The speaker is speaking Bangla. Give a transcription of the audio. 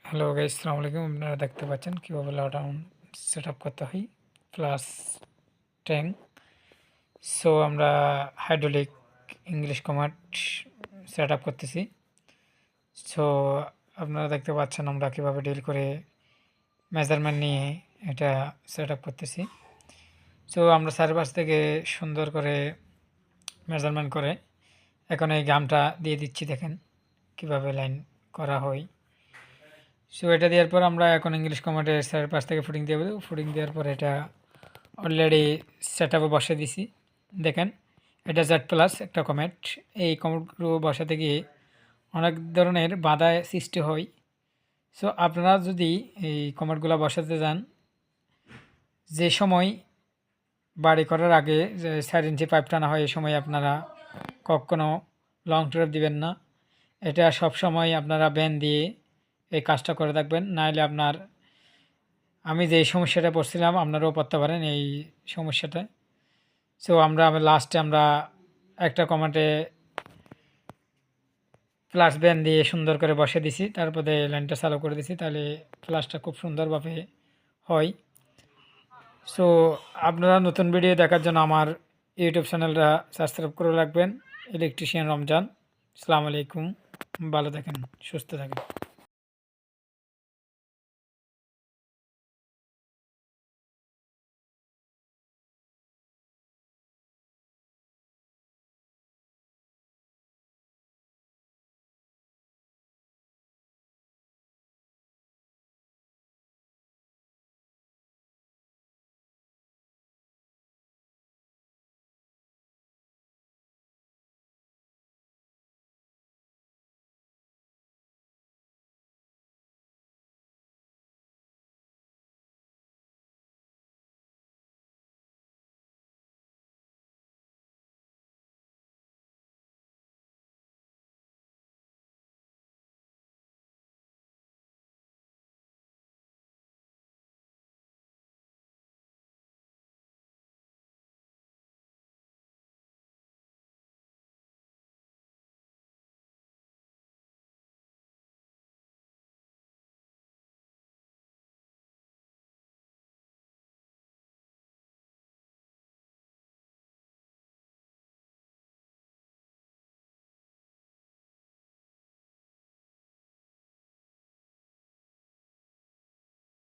হ্যালো গাইস, আসসালামু আলাইকুম। আপনারা দেখতে পাচ্ছেন কীভাবে লাউডাউন সেট আপ করতে হয় প্লাস ট্যাঙ্ক। সো আমরা hydraulic English command set up করতেছি। সো আপনারা দেখতে পাচ্ছেন আমরা কীভাবে ডিল করে মেজারমেন্ট নিয়ে এটা সেট আপ করতেছি। সো আমরা চারপাশ থেকে সুন্দর করে মেজারমেন্ট করে এখন এই গামটা দিয়ে দিচ্ছি। দেখেন কীভাবে লাইন করা হয়। সো এটা দেওয়ার পর আমরা এখন ইংলিশ কমান্ডের চারপাশ থেকে ফুটিং দিয়ে দেবো। ফুটিং দেওয়ার পর এটা অলরেডি সেট আপে বসে দিছি। দেখেন এটা Z+ একটা কমেন্ট। এই কমেন্টগুলো বসাতে গিয়ে অনেক ধরনের বাধা সৃষ্টি হয়। সো আপনারা যদি এই কমেন্টগুলো বসাতে যান, যে সময় বাড়ি করার আগে যে 4 ইঞ্চি পাইপ টানা হয়, এই সময় আপনারা কখনো লং ট্রেপ দিবেন না। এটা সব সময় আপনারা ব্যান দিয়ে এই কাজটা করে থাকবেন, নাহলে আপনার আমি যে সমস্যাটা পড়ছিলাম আপনারাও পড়তে পারেন এই সমস্যাটা। সো আমরা লাস্টে আমরা একটা কমান্ডে ফ্লাশ ব্যান দিয়ে সুন্দর করে বসে দিছি, তারপরে লাইনটা চালু করে দিছি, তাহলে ফ্লাশটা খুব সুন্দরভাবে হয়। সো আপনারা নতুন ভিডিও দেখার জন্য আমার ইউটিউব চ্যানেলটা সাবস্ক্রাইব করে রাখবেন। ইলেকট্রিশিয়ান রমজান। আসসালামু আলাইকুম। ভালো থাকেন, সুস্থ থাকেন।